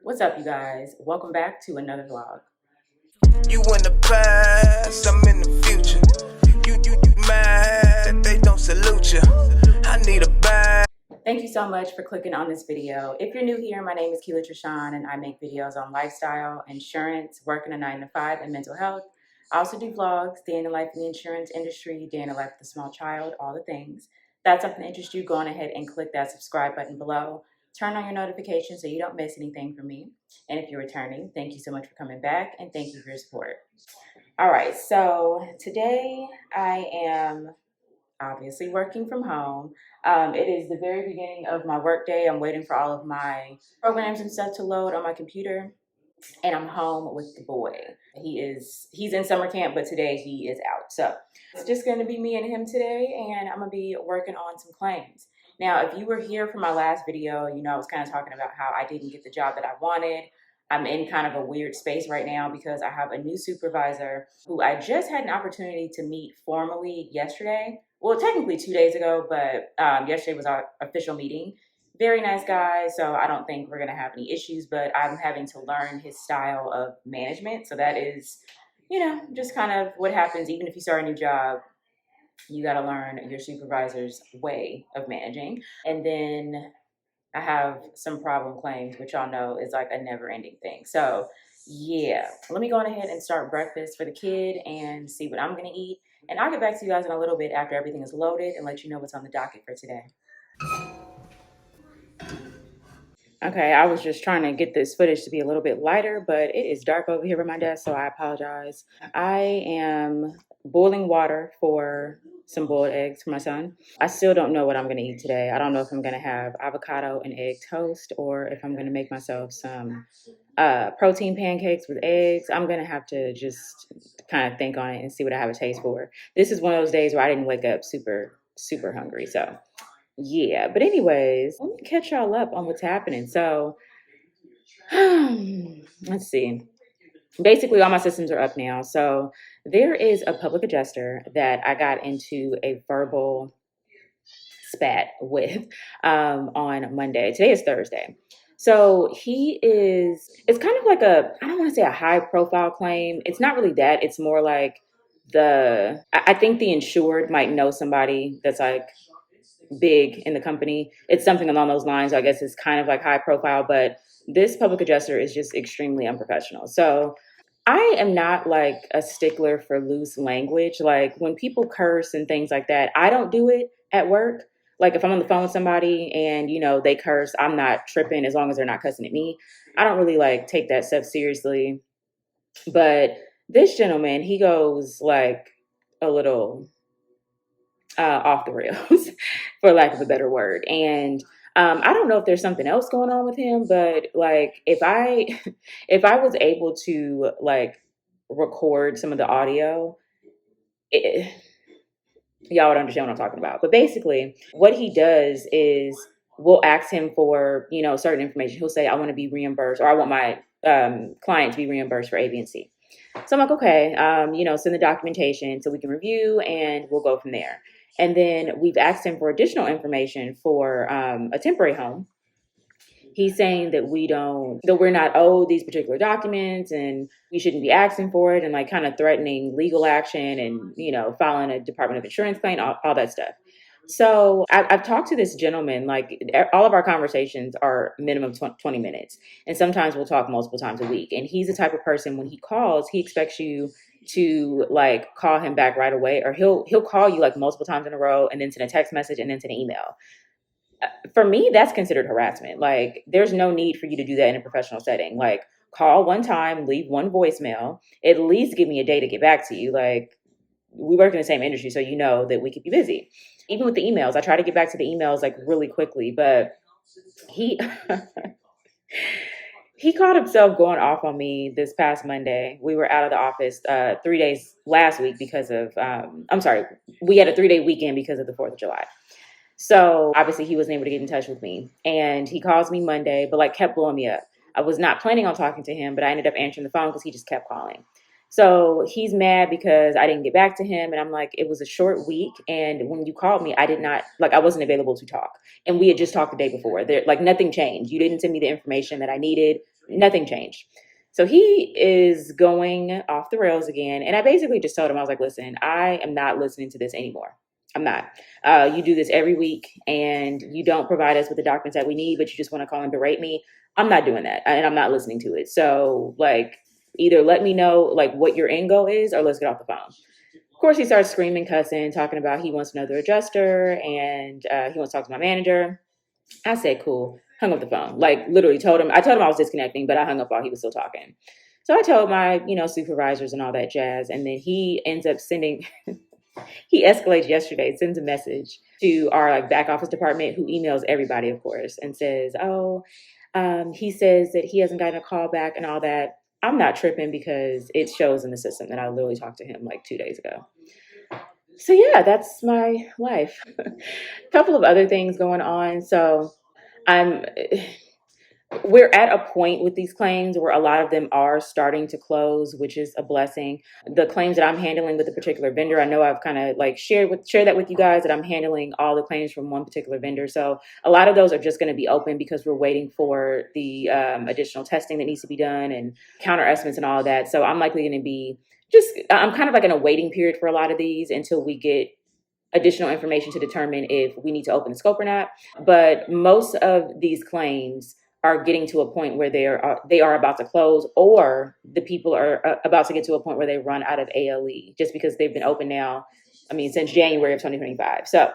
What's up, you guys? Welcome back to another vlog. You in the past, I'm in the future. You mad, they don't salute you. I need a bag. Thank you so much for clicking on this video. If you're new here, my name is Keela Trishan and I make videos on lifestyle, insurance, working a 9-to-5, and mental health. I also do vlogs, day in the life in the insurance industry, day in the life of a small child, all the things. If that's something that interests you, go on ahead and click that subscribe button below. Turn on your notifications so you don't miss anything from me. And if you're returning, thank you so much for coming back and thank you for your support. All right, so today I am obviously working from home. It is the very beginning of my workday. I'm waiting for all of my programs and stuff to load on my computer, and I'm home with the boy. He's in summer camp, but today he is out. So it's just going to be me and him today, and I'm going to be working on some claims. Now, if you were here for my last video, you know I was kind of talking about how I didn't get the job that I wanted. I'm in kind of a weird space right now because I have a new supervisor who I just had an opportunity to meet formally yesterday. Well, technically 2 days ago, but yesterday was our official meeting. Very nice guy, so I don't think we're going to have any issues, but I'm having to learn his style of management. So that is, just kind of what happens. Even if you start a new job, you got to learn your supervisor's way of managing. And then I have some problem claims, which y'all know is like a never ending thing. So yeah, let me go on ahead and start breakfast for the kid and see what I'm going to eat. And I'll get back to you guys in a little bit after everything is loaded and let you know what's on the docket for today. Okay, I was just trying to get this footage to be a little bit lighter, but it is dark over here at my desk, so I apologize. I am boiling water for some boiled eggs for my son. I still don't know what I'm going to eat today. I don't know if I'm going to have avocado and egg toast or if I'm going to make myself some protein pancakes with eggs. I'm going to have to just kind of think on it and see what I have a taste for. This is one of those days where I didn't wake up super hungry, so yeah. But anyways, let me catch y'all up on what's happening. So let's see. Basically, all my systems are up now. So there is a public adjuster that I got into a verbal spat with on Monday. Today is Thursday. So it's kind of like I don't want to say a high profile claim. It's not really that. It's more like I think the insured might know somebody that's like big in the company. It's something along those lines. I guess it's kind of like high profile, but this public adjuster is just extremely unprofessional. So I am not like a stickler for loose language. Like when people curse and things like that, I don't do it at work. Like if I'm on the phone with somebody and, they curse, I'm not tripping as long as they're not cussing at me. I don't really like take that stuff seriously. But this gentleman, he goes like a little off the rails, for lack of a better word. And I don't know if there's something else going on with him, but like if I was able to like record some of the audio, y'all would understand what I'm talking about. But basically what he does is we'll ask him for, certain information. He'll say, I want to be reimbursed, or I want my client to be reimbursed for A, B, and C. So I'm like, okay, send the documentation so we can review and we'll go from there. And then we've asked him for additional information for a temporary home. He's saying that we're not owed these particular documents and we shouldn't be asking for it, and like kind of threatening legal action and, filing a Department of Insurance claim, all that stuff. So I've talked to this gentleman, like all of our conversations are minimum 20 minutes. And sometimes we'll talk multiple times a week. And he's the type of person, when he calls, he expects you to like call him back right away, or he'll call you like multiple times in a row and then send a text message and then send an email. For me, that's considered harassment. Like there's no need for you to do that in a professional setting. Like call one time, leave one voicemail, at least give me a day to get back to you. Like we work in the same industry, so you know that we could be busy. Even with the emails, I try to get back to the emails like really quickly, but he he caught himself going off on me this past Monday. We were out of the office 3 days last week because of, we had a 3-day weekend because of the 4th of July. So obviously he wasn't able to get in touch with me, and he calls me Monday, but like kept blowing me up. I was not planning on talking to him, but I ended up answering the phone because he just kept calling. So he's mad because I didn't get back to him. And I'm like, it was a short week. And when you called me, I wasn't available to talk. And we had just talked the day before. Nothing changed. You didn't send me the information that I needed. nothing changed. So he is going off the rails again. And I basically just told him, I was like, listen, I am not listening to this anymore. I'm not. You do this every week and you don't provide us with the documents that we need, but you just want to call and berate me. I'm not doing that. And I'm not listening to it. So like, either let me know like what your end goal is or let's get off the phone. Of course, he starts screaming, cussing, talking about he wants another adjuster and he wants to talk to my manager. I said, cool. Hung up the phone. Like literally I told him I was disconnecting, but I hung up while he was still talking. So I told my, supervisors and all that jazz. And then he ends up sending, he escalates yesterday, sends a message to our like back office department, who emails everybody, of course, and says, he says that he hasn't gotten a call back and all that. I'm not tripping because it shows in the system that I literally talked to him like 2 days ago. So yeah, that's my life. A couple of other things going on. So we're at a point with these claims where a lot of them are starting to close, which is a blessing. The claims that I'm handling with a particular vendor, I know I've kind of like shared that with you guys, that I'm handling all the claims from one particular vendor. So a lot of those are just going to be open because we're waiting for the additional testing that needs to be done and counter estimates and all of that. So I'm likely going to be I'm kind of like in a waiting period for a lot of these until we get additional information to determine if we need to open the scope or not. But most of these claims are getting to a point where they are about to close, or the people are about to get to a point where they run out of ALE, just because they've been open now, since January of 2025. So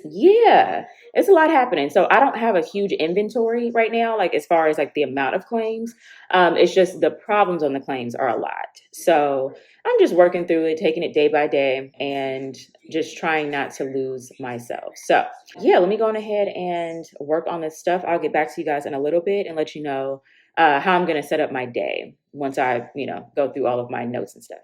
yeah, it's a lot happening. So I don't have a huge inventory right now, like as far as like the amount of claims. It's just the problems on the claims are a lot. So I'm just working through it, taking it day by day, and just trying not to lose myself. So yeah, let me go on ahead and work on this stuff. I'll get back to you guys in a little bit and let you know how I'm going to set up my day once I, go through all of my notes and stuff.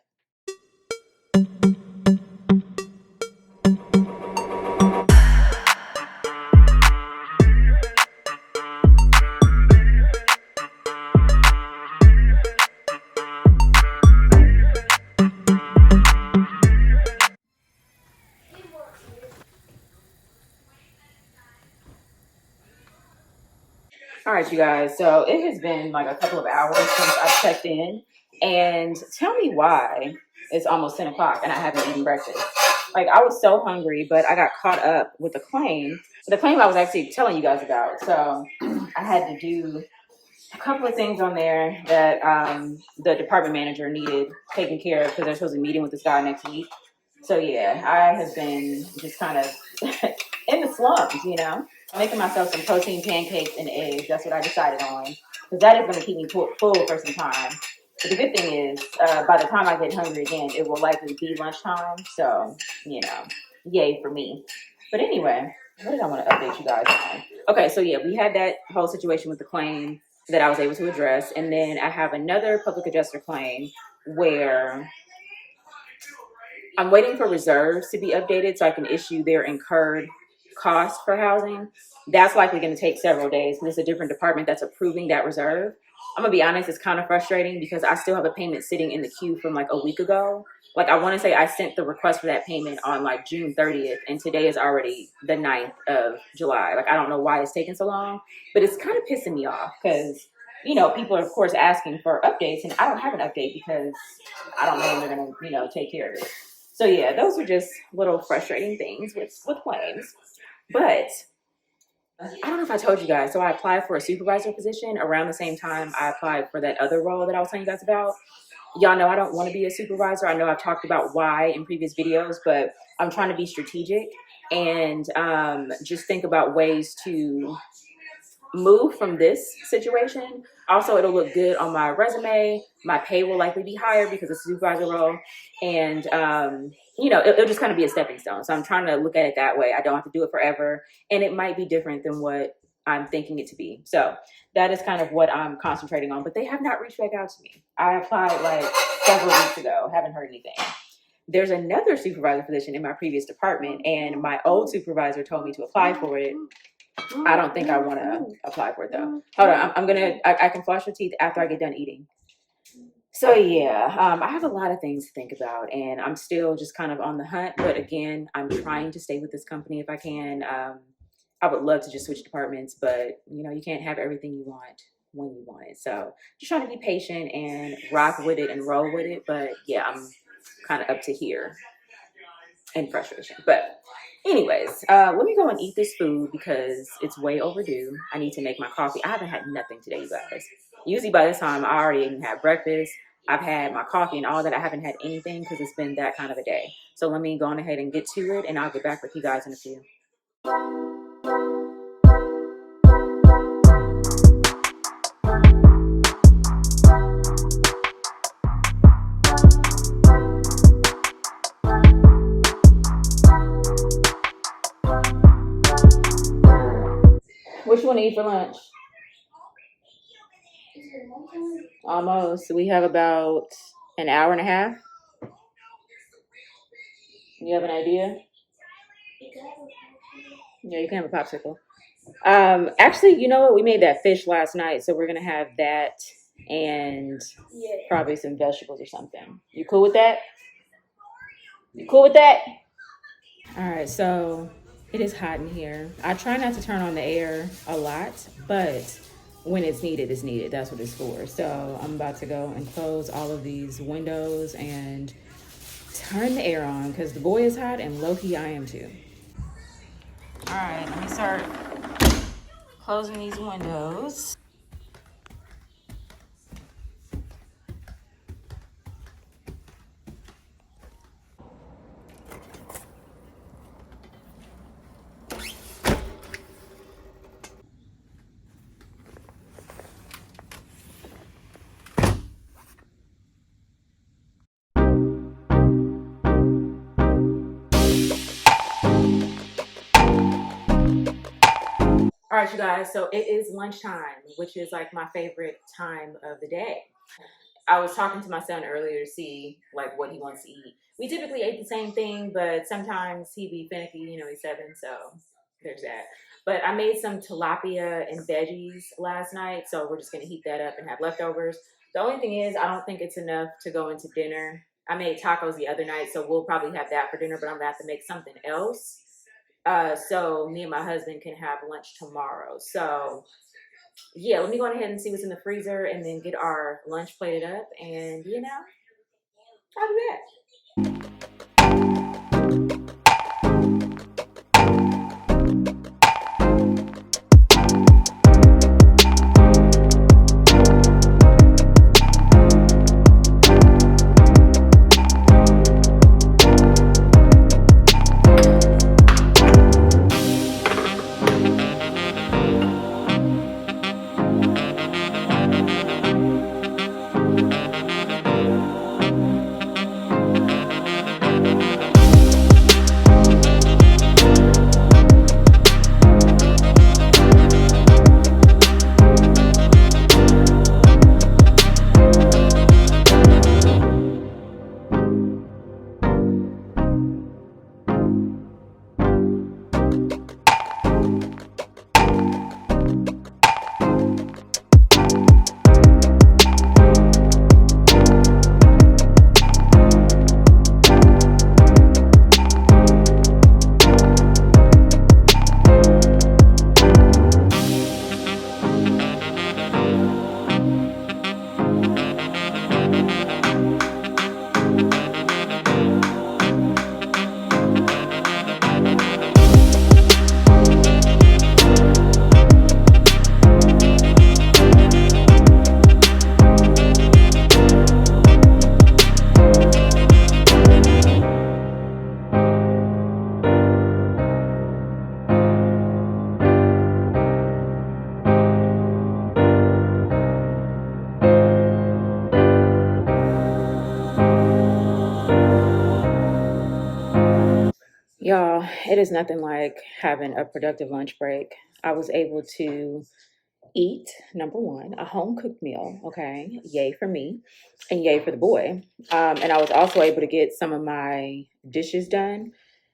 All right, you guys. So it has been like a couple of hours since I've checked in, and tell me why it's almost 10 o'clock and I haven't eaten breakfast. Like I was so hungry, but I got caught up with the claim I was actually telling you guys about. So I had to do a couple of things on there that the department manager needed taken care of because they're supposed to be meeting with this guy next week. So yeah, I have been just kind of in the slums, making myself some protein pancakes and eggs. That's what I decided on, because that is going to keep me full for some time. But the good thing is, by the time I get hungry again, it will likely be lunchtime. So, yay for me. But anyway, what did I want to update you guys on? Okay, so yeah, we had that whole situation with the claim that I was able to address. And then I have another public adjuster claim where I'm waiting for reserves to be updated so I can issue their incurred cost for housing. That's likely going to take several days because it's a different department that's approving that reserve. I'm going to be honest, it's kind of frustrating because I still have a payment sitting in the queue from like a week ago. Like I want to say I sent the request for that payment on like June 30th, and today is already the 9th of July. Like I don't know why it's taking so long, but it's kind of pissing me off because people are of course asking for updates, and I don't have an update because I don't know when they're going to, take care of it. So yeah, those are just little frustrating things with claims. But I don't know if I told you guys, so I applied for a supervisor position around the same time I applied for that other role that I was telling you guys about. Y'all know I don't want to be a supervisor. I know I've talked about why in previous videos, but I'm trying to be strategic and just think about ways to move from this situation. Also, it'll look good on my resume. My pay will likely be higher because it's a supervisor role. And, it'll just kind of be a stepping stone. So I'm trying to look at it that way. I don't have to do it forever. And it might be different than what I'm thinking it to be. So that is kind of what I'm concentrating on. But they have not reached back out to me. I applied like several weeks ago. Haven't heard anything. There's another supervisor position in my previous department. And my old supervisor told me to apply for it. I don't think I want to apply for it though. Hold on, I can floss your teeth after I get done eating. So yeah, I have a lot of things to think about, and I'm still just kind of on the hunt. But again, I'm trying to stay with this company if I can. I would love to just switch departments, but you can't have everything you want. when you want it. So just trying to be patient and rock with it and roll with it. But yeah, I'm kind of up to here in frustration. But anyways, let me go and eat this food because it's way overdue. I need to make my coffee. I haven't had nothing today, you guys. Usually by this time, I already even had breakfast. I've had my coffee and all that. I haven't had anything because it's been that kind of a day. So let me go on ahead and get to it, and I'll get back with you guys in a few. What you want to eat for lunch? Almost. We have about an hour and a half. You have an idea? Yeah, you can have a popsicle. Actually, you know what? We made that fish last night, so we're gonna have that and probably some vegetables or something. You cool with that? You cool with that? All right, so it is hot in here. I try not to turn on the air a lot, but when it's needed, it's needed. That's what it's for. So I'm about to go and close all of these windows and turn the air on because the boy is hot and low-key I am too. All right, let me start closing these windows. All right, you guys, so it is lunchtime, which is like my favorite time of the day. I was talking to my son earlier to see like what he wants to eat. We typically ate the same thing, but sometimes he be finicky, you know, he's 7, so there's that. But I made some tilapia and veggies last night, so we're just gonna heat that up and have leftovers. The only thing is, I don't think it's enough to go into dinner. I made tacos the other night, so we'll probably have that for dinner, but I'm gonna have to make something else. So me and my husband can have lunch tomorrow. So yeah, let me go ahead and see what's in the freezer and then get our lunch plated up, and you know, I'll be back. Y'all, it is nothing like having a productive lunch break. I was able to eat, number one, a home cooked meal. Okay. Yay for me and yay for the boy. And I was also able to get some of my dishes done.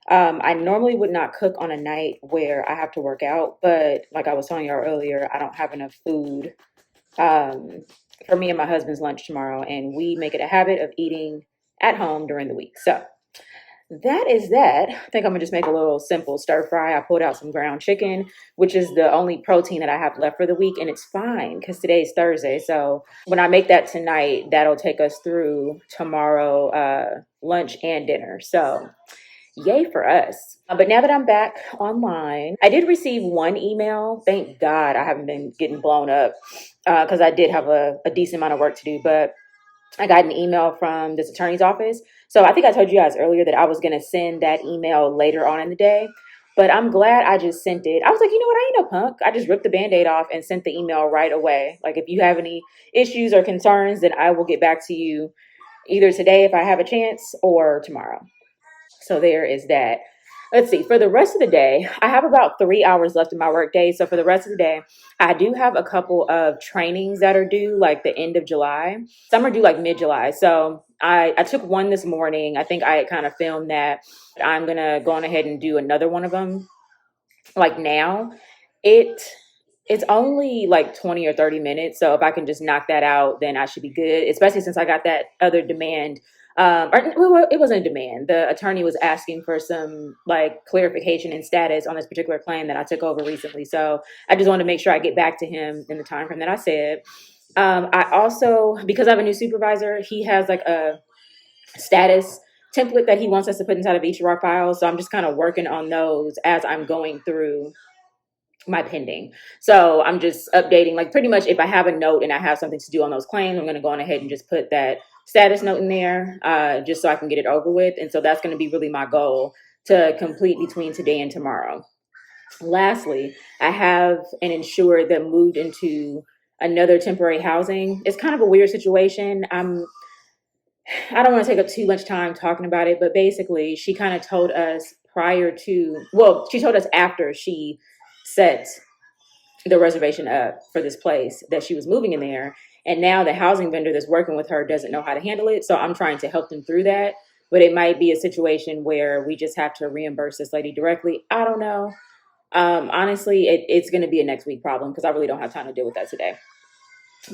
I normally would not cook on a night where I have to work out, but like I was telling y'all earlier, I don't have enough food for me and my husband's lunch tomorrow. And we make it a habit of eating at home during the week. So that is that. I think I'm gonna just make a little simple stir fry. I pulled out some ground chicken, which is the only protein that I have left for the week, and it's fine because today's Thursday. So when I make that tonight, that'll take us through tomorrow, lunch and dinner. So yay for us. But now that I'm back online, I did receive one email. Thank God I haven't been getting blown up because I did have a decent amount of work to do. But I got an email from this attorney's office. So I think I told you guys earlier that I was going to send that email later on in the day. But I'm glad I just sent it. I was like, you know what? I ain't no punk. I just ripped the Band-Aid off and sent the email right away. Like, if you have any issues or concerns, then I will get back to you either today if I have a chance or tomorrow. So there is that. Let's see, for the rest of the day, I have about 3 hours left in my work day. So for the rest of the day, I do have a couple of trainings that are due like the end of July. Some are due like mid-July. So I took one this morning. I think I had kind of filmed that. I'm going to go on ahead and do another one of them like now. It it's only like 20 or 30 minutes. So if I can just knock that out, then I should be good, especially since I got that other demand. Well, it wasn't a demand. The attorney was asking for some like clarification and status on this particular claim that I took over recently. So I just wanted to make sure I get back to him in the time frame that I said. I also, because I have a new supervisor, he has like a status template that he wants us to put inside of each of our files. So I'm just kind of working on those as I'm going through my pending. So I'm just updating, like pretty much if I have a note and I have something to do on those claims, I'm going to go on ahead and just put that status note in there, just so I can get it over with. And so that's going to be really my goal to complete between today and tomorrow. Lastly, I have an insured that moved into another temporary housing. It's kind of a weird situation. I don't want to take up too much time talking about it, but basically she kind of told us she told us after she set the reservation up for this place that she was moving in there. And now the housing vendor that's working with her doesn't know how to handle it. So I'm trying to help them through that. But it might be a situation where we just have to reimburse this lady directly. I don't know. Honestly, it's going to be a next week problem because I really don't have time to deal with that today.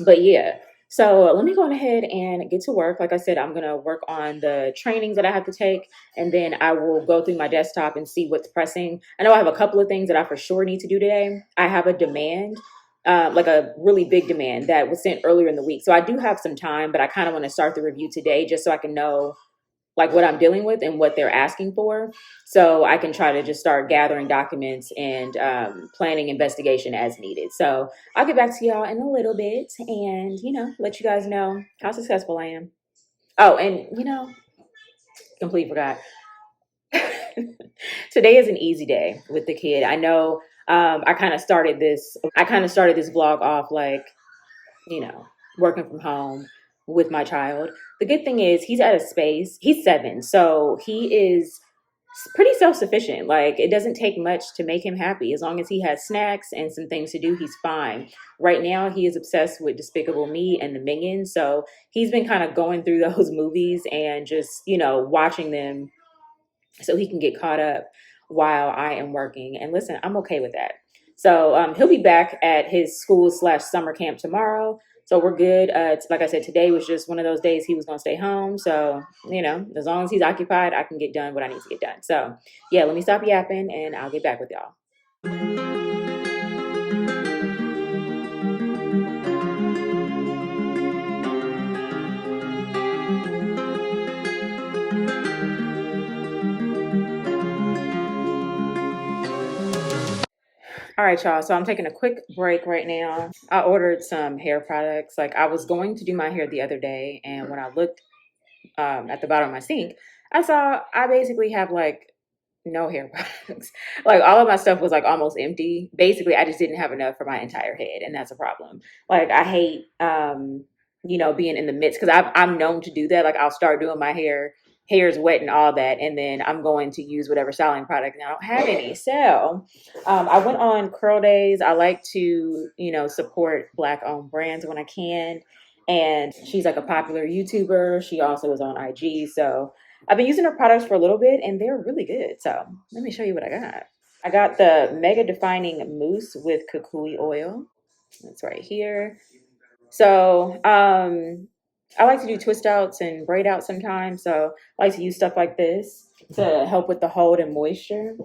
But yeah, so let me go on ahead and get to work. Like I said, I'm going to work on the trainings that I have to take, and then I will go through my desktop and see what's pressing. I know I have a couple of things that I for sure need to do today. I have a demand, like a really big demand that was sent earlier in the week. So I do have some time, but I kind of want to start the review today just so I can know like what I'm dealing with and what they're asking for. So I can try to just start gathering documents and planning investigation as needed. So I'll get back to y'all in a little bit and, let you guys know how successful I am. Oh, and, completely forgot. Today is an easy day with the kid. I know I kind of started this vlog off like, working from home with my child. The good thing is he's at a space, he's 7, so he is pretty self-sufficient. Like it doesn't take much to make him happy. As long as he has snacks and some things to do, he's fine. Right now he is obsessed with Despicable Me and the Minions, so he's been kind of going through those movies and just watching them so he can get caught up while I am working. And listen, I'm okay with that. So he'll be back at his school/summer camp tomorrow. So we're good. Like I said, today was just one of those days he was going to stay home. So, as long as he's occupied, I can get done what I need to get done. So yeah, let me stop yapping and I'll get back with y'all. All right, y'all. So I'm taking a quick break right now. I ordered some hair products. Like I was going to do my hair the other day, and when I looked at the bottom of my sink, I saw I basically have like no hair products. Like all of my stuff was like almost empty. Basically, I just didn't have enough for my entire head, and that's a problem. Like I hate, being in the midst because I'm known to do that. Like I'll start doing my hair is wet and all that, and then I'm going to use whatever styling product, and I don't have any. So I went on Curl Days. I like to, support Black-owned brands when I can. And she's like a popular YouTuber. She also is on IG. So I've been using her products for a little bit, and they're really good. So let me show you what I got. I got the Mega Defining Mousse with Kukui oil. That's right here. So I like to do twist outs and braid outs sometimes, so I like to use stuff like this to help with the hold and moisture.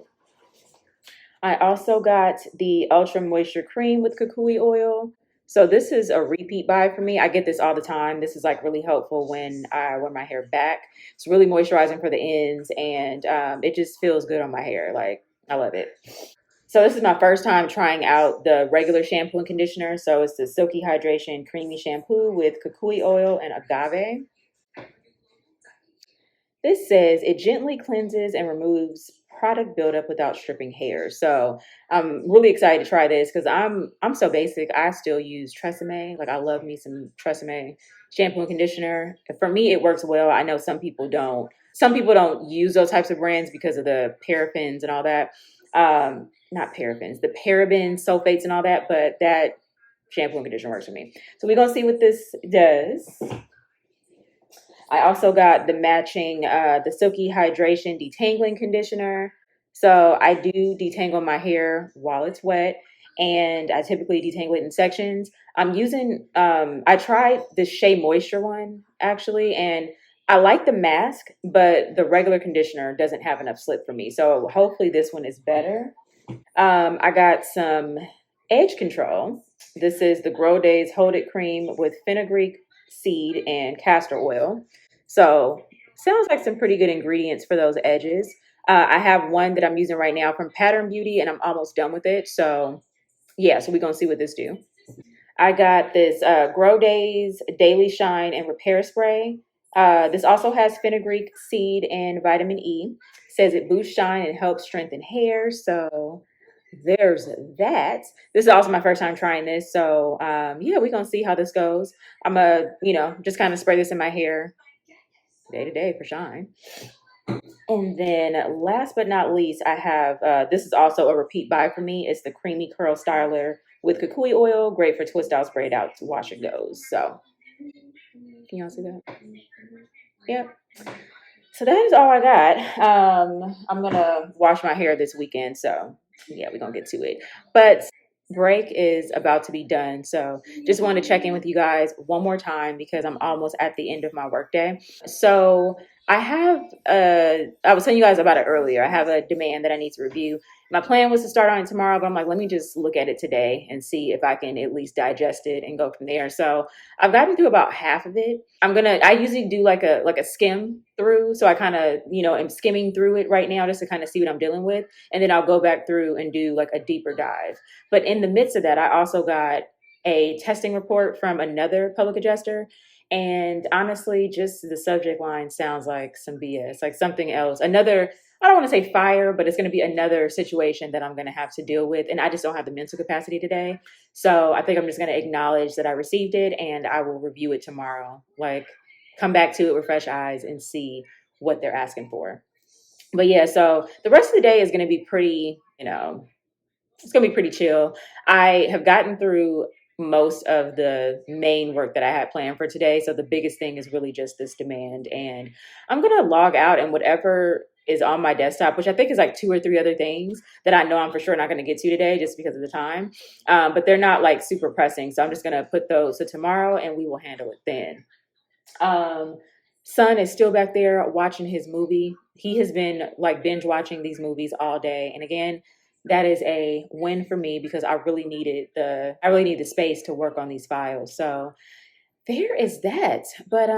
I also got the Ultra Moisture Cream with kukui oil. So this is a repeat buy for me. I get this all the time. This is like really helpful when I wear my hair back. It's really moisturizing for the ends, and it just feels good on my hair. Like, I love it. So this is my first time trying out the regular shampoo and conditioner. So it's the Silky Hydration Creamy Shampoo with kukui oil and agave. This says it gently cleanses and removes product buildup without stripping hair. So I'm really excited to try this because I'm so basic. I still use Tresemme. Like, I love me some Tresemme shampoo and conditioner. For me, it works well. I know some people don't. Some people don't use those types of brands because of the paraffins and all that. Not paraffins, the parabens, sulfates, and all that. But that shampoo and conditioner works for me. So we're gonna see what this does. I also got the matching, the Silky Hydration Detangling Conditioner. So I do detangle my hair while it's wet, and I typically detangle it in sections. I'm using, I tried the Shea Moisture one actually, and I like the mask, but the regular conditioner doesn't have enough slip for me. So hopefully this one is better. I got some edge control. This is the Grow Days Hold It Cream with fenugreek seed and castor oil. So sounds like some pretty good ingredients for those edges. I have one that I'm using right now from Pattern Beauty, and I'm almost done with it. So yeah, so we're gonna see what this do. I got this Grow Days Daily Shine and Repair Spray. This also has fenugreek seed and vitamin E. Says it boosts shine and helps strengthen hair. So there's that. This is also my first time trying this. So yeah, we're gonna see how this goes. I'm gonna, just kind of spray this in my hair day to day for shine. And then last but not least, I have, this is also a repeat buy for me. It's the Creamy Curl Styler with kukui oil. Great for twist outs, braid outs, wash and goes. So can y'all see that? Yep. So that is all I got. I'm going to wash my hair this weekend. So yeah, we're going to get to it. But break is about to be done. So just want to check in with you guys one more time because I'm almost at the end of my workday. So I have, I was telling you guys about it earlier. I have a demand that I need to review. My plan was to start on it tomorrow, but I'm like, let me just look at it today and see if I can at least digest it and go from there. So I've gotten through about half of it. I usually do like a skim through. So I kind of, am skimming through it right now just to kind of see what I'm dealing with. And then I'll go back through and do like a deeper dive. But in the midst of that, I also got a testing report from another public adjuster. And honestly, just the subject line sounds like some BS, like something else. I don't want to say fire, but it's going to be another situation that I'm going to have to deal with. And I just don't have the mental capacity today. So I think I'm just going to acknowledge that I received it and I will review it tomorrow. Like, come back to it with fresh eyes and see what they're asking for. But yeah, so the rest of the day is going to be pretty, it's going to be pretty chill. I have gotten through most of the main work that I had planned for today. So the biggest thing is really just this demand. And I'm going to log out, and whatever is on my desktop, which I think is like 2 or 3 other things that I know I'm for sure not going to get to today just because of the time. But they're not like super pressing. So I'm just going to put those to tomorrow and we will handle it then. Son is still back there watching his movie. He has been like binge watching these movies all day. And again, that is a win for me because I really need the space to work on these files. So there is that. But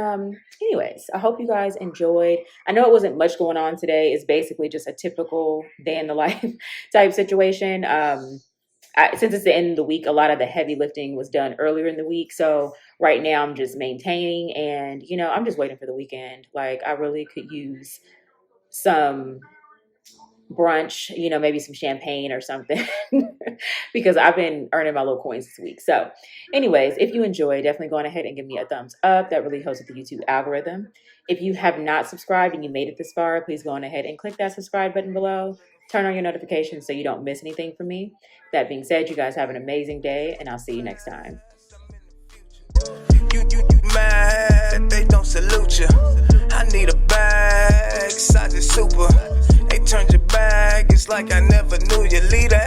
anyways, I hope you guys enjoyed. I know it wasn't much going on today. It's basically just a typical day in the life type situation. Since it's the end of the week, a lot of the heavy lifting was done earlier in the week. So right now I'm just maintaining and, I'm just waiting for the weekend. Like, I really could use some brunch, maybe some champagne or something because I've been earning my little coins this week. So anyways, if you enjoy, definitely go on ahead and give me a thumbs up. That really helps with the YouTube algorithm. If you have not subscribed and you made it this far, please go on ahead and click that subscribe button below. Turn on your notifications so you don't miss anything from me. That being said, you guys have an amazing day and I'll see you next time. You mad, they don't salute you. I need a bag, size is super. They turned your back, it's like I never knew you. Leave that.